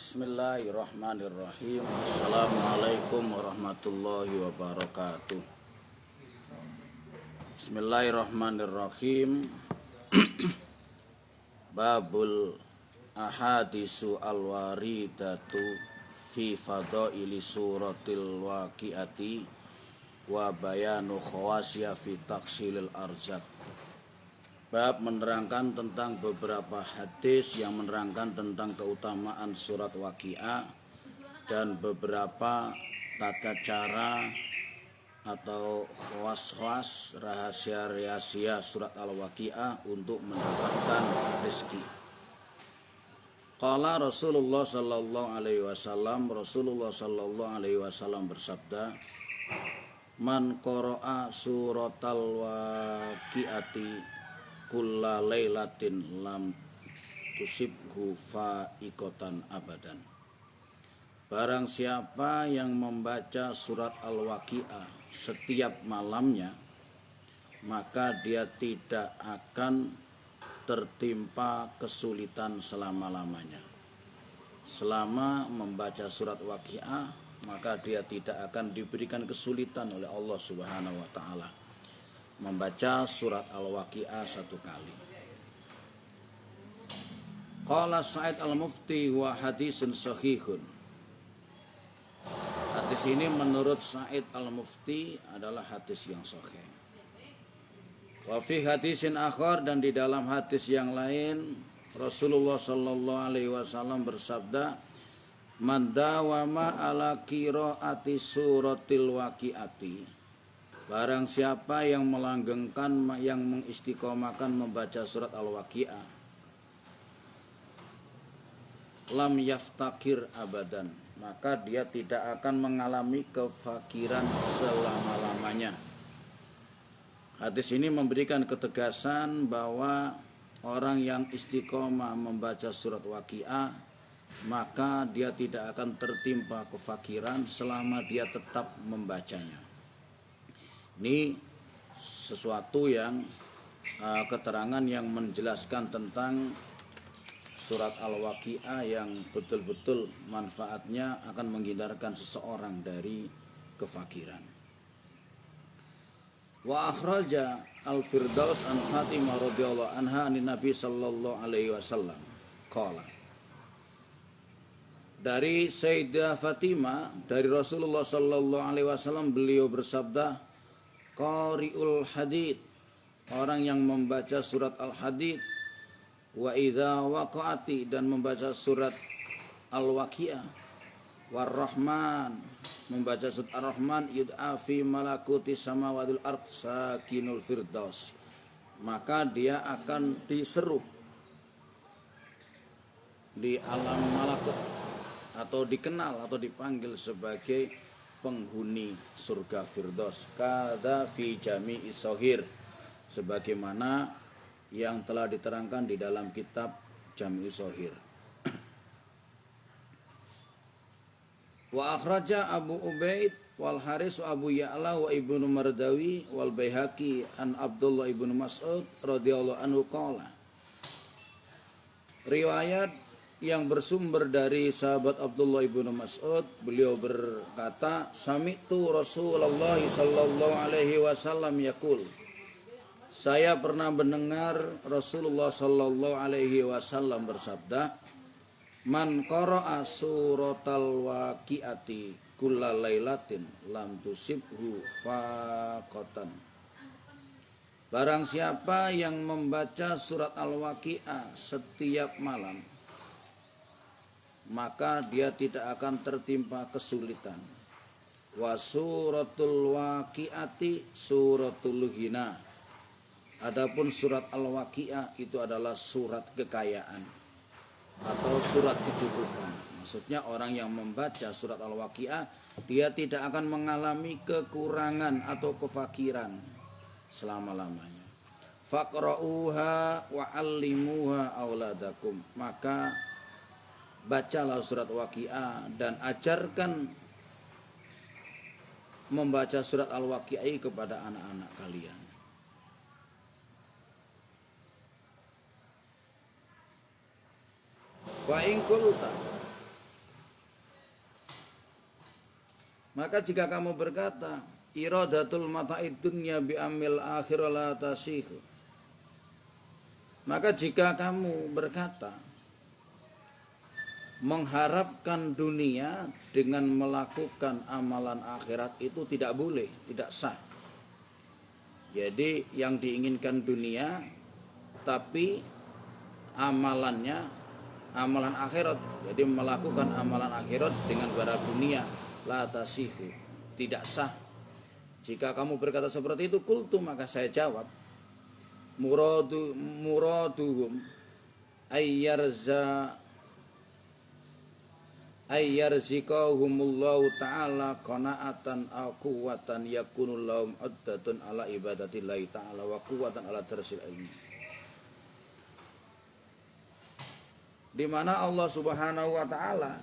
Bismillahirrahmanirrahim. Assalamualaikum warahmatullahi wabarakatuh. Bismillahirrahmanirrahim. Babul ahadisu alwaridatu fi fadaili suratil waqiati wa bayanu khawasya fi taksilil arzak. Bab menerangkan tentang beberapa hadis yang menerangkan tentang keutamaan surat Waqiah dan beberapa tata cara atau khawas-khawas rahasia-rahasia surat Al-Waqiah untuk mendapatkan rezeki. Qala Rasulullah sallallahu alaihi wasallam bersabda, "Man qara'a suratal waqiati kulla lailatin lam tusibhu fa'iqatan abadan." Barang siapa yang membaca surat Al-Waqiah setiap malamnya, maka dia tidak akan tertimpa kesulitan selama-lamanya. Selama membaca surat Waqiah, maka dia tidak akan diberikan kesulitan oleh Allah Subhanahu wa taala membaca surat Al-Waqiah satu kali. Qala Sa'id Al-Mufti wa hadisun sahihun. Hadis ini menurut Sa'id Al-Mufti adalah hadis yang sahih. Wa fi hadisin akhar, dan di dalam hadis yang lain Rasulullah sallallahu alaihi wasallam bersabda, "Man dawama ala qiraati suratil waqiati." Barang siapa yang melanggengkan, yang mengistiqomahkan membaca surat Al-Waqiah, lam yaftakir abadan, maka dia tidak akan mengalami kefakiran selama-lamanya. Hadis ini memberikan ketegasan bahwa orang yang istiqomah membaca surat Waqiah, maka dia tidak akan tertimpa kefakiran selama dia tetap membacanya. Ini sesuatu yang keterangan yang menjelaskan tentang surat Al-Waqiah yang betul-betul manfaatnya akan menghindarkan seseorang dari kefakiran. Wa akhraja Al-Firdaus an Fatimah radhiyallahu anha an Nabi sallallahu alaihi wasallam qala. Dari Sayyidah Fatimah dari Rasulullah sallallahu alaihi wasallam, beliau bersabda, Qari'ul hadid, orang yang membaca surat Al-Hadid, wa idza waqa'ati, dan membaca surat Al-Waqiah, war-Rahman, membaca surat Ar-Rahman, yud'a fi malakuti samawatil ard sakinul firdaus, maka dia akan diseru di alam malakut atau dikenal atau dipanggil sebagai penghuni surga Firdaus, kada fi jami'i sohir, sebagaimana yang telah diterangkan di dalam kitab Jami'i Sohir. Wa akhraja Abu Ubaid wal Haris wa Abu Ya'la wa Ibnu Mardawi wal Baihaqi an Abdullah ibnu Mas'ud radhiyallahu anhu qala. Riwayat yang bersumber dari sahabat Abdullah ibnu Mas'ud, beliau berkata, sami'tu Rasulullah sallallahu alaihi wasallam yaqul, saya pernah mendengar Rasulullah sallallahu alaihi wasallam bersabda, man qara'a suratal waqiati kulla lailatin lam tusibhu faqatan. Barang siapa yang membaca surat Al-Waqiah setiap malam, maka dia tidak akan tertimpa kesulitan. Wa suratul waqiati suratul ghina. Adapun surat Al-Waqiah itu adalah surat kekayaan atau surat kecukupan. Maksudnya orang yang membaca surat Al-Waqiah, dia tidak akan mengalami kekurangan atau kefakiran selama-lamanya. Faqra'uha wa 'allimuha auladakum, maka bacalah surat Waqiah dan ajarkan membaca surat Al-Waqiah kepada anak-anak kalian. Fa in qulta, Maka jika kamu berkata iradatul mata'id dunya bi amil akhir la tasih, maka jika kamu berkata mengharapkan dunia dengan melakukan amalan akhirat itu tidak boleh, tidak sah. Jadi yang diinginkan dunia tapi amalannya amalan akhirat. Jadi melakukan amalan akhirat dengan berharap dunia la tasihu, tidak sah. Jika kamu berkata seperti itu, kultu, maka saya jawab muraduhum ayyarziqahumullahu ta'ala qanaatan aw quwwatan yakunul lahum addatun ala ibadatillahi ta'ala wa quwwatan ala darsil ilmi. Di mana Allah Subhanahu wa taala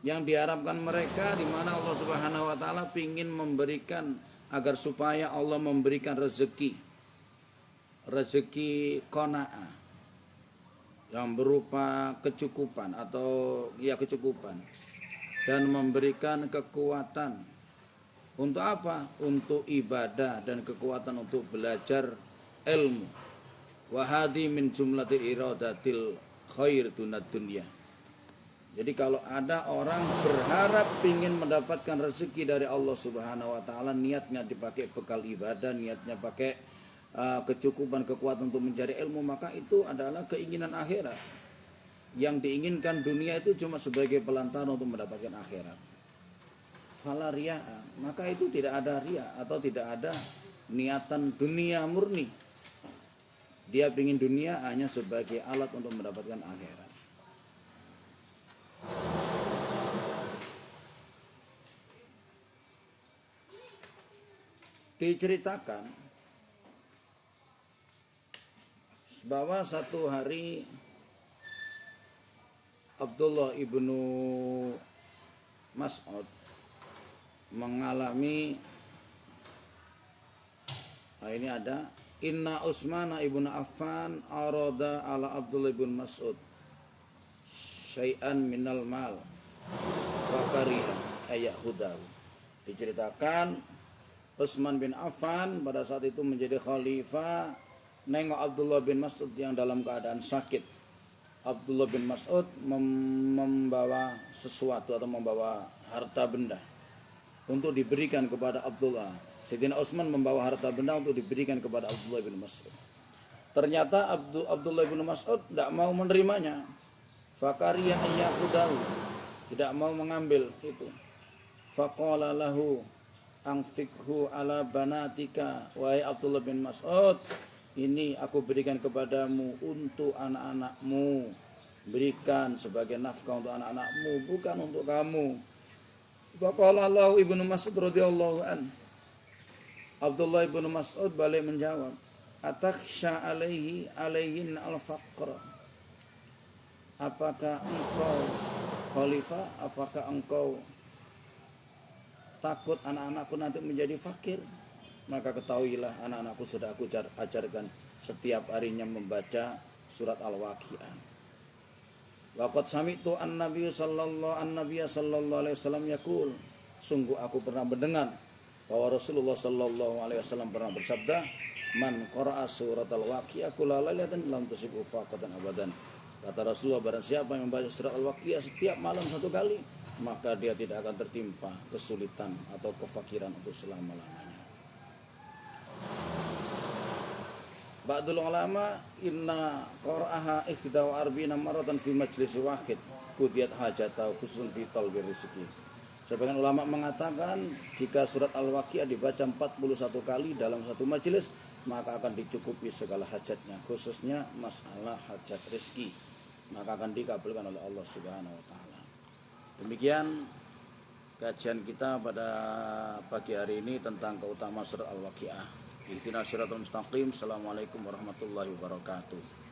yang diharapkan mereka, di mana Allah Subhanahu wa taala ingin memberikan agar supaya Allah memberikan rezeki qanaah yang berupa kecukupan atau kecukupan, dan memberikan kekuatan untuk apa? Untuk ibadah dan kekuatan untuk belajar ilmu. Wa hadi min jumlatil iradatil khair dunad dunya. Jadi kalau ada orang berharap ingin mendapatkan rezeki dari Allah Subhanahu wa taala, niatnya dipakai bekal ibadah, niatnya pakai kecukupan, kekuatan untuk mencari ilmu, maka itu adalah keinginan akhirat. Yang diinginkan dunia itu cuma sebagai pelantaran untuk mendapatkan akhirat. Fala riya, maka itu tidak ada riya atau tidak ada niatan dunia murni. Dia ingin dunia hanya sebagai alat untuk mendapatkan akhirat. Diceritakan bahwa satu hari Abdullah ibnu Mas'ud mengalami ini ada inna Utsman ibnu Affan arada ala Abdullah ibnu Mas'ud syai'an minal mal fakariha ayahudahu. Diceritakan Utsman bin Affan pada saat itu menjadi khalifah, nengok Abdullah bin Mas'ud yang dalam keadaan sakit. Abdullah bin Mas'ud membawa sesuatu atau membawa harta benda untuk diberikan kepada Abdullah. Sayyidina Utsman membawa harta benda untuk diberikan kepada Abdullah bin Mas'ud. Ternyata Abdullah bin Mas'ud tidak mau menerimanya. Fakariya ayyahudahu, tidak mau mengambil itu. Faqala lahu anfikhu ala banatika, wahai Abdullah bin Mas'ud, ini aku berikan kepadamu untuk anak-anakmu, berikan sebagai nafkah untuk anak-anakmu, bukan untuk kamu. Faqala lahu Ibnu Mas'ud radhiyallahu an, Abdullah bin Mas'ud balik menjawab, atakhsha alaihin al-faqr, apakah engkau khalifah, apakah engkau takut anak-anakku nanti menjadi fakir? Maka ketahuilah anak-anakku sudah aku ajarkan setiap harinya membaca surat Al-Waqiah. Waqad sami'tu an-nabiy sallallahu alaihi wasallam yaqul, sungguh aku pernah mendengar bahwa Rasulullah sallallahu alaihi wasallam pernah bersabda, man qara'a surat Al-Waqiah kulla lailatin lam tusibu faqatan abadan. Kata Rasulullah, barang siapa yang membaca surat Al-Waqiah setiap malam satu kali, maka dia tidak akan tertimpa kesulitan atau kefakiran untuk selama-lamanya. Ba'dul ulama inna qara'aha ihda wa arbina maratan fi majlis wahid qudiyat hajatau khususun fi talbir rizki. Sebagian ulama mengatakan jika surat Al-Waqiah dibaca 41 kali dalam satu majelis, maka akan dicukupi segala hajatnya, khususnya masalah hajat rezeki, maka akan dikabulkan oleh Allah Subhanahu wa taala. Demikian kajian kita pada pagi hari ini tentang keutamaan surat Al-Waqiah. Ihdinas siratal mustaqim. Assalamualaikum warahmatullahi wabarakatuh.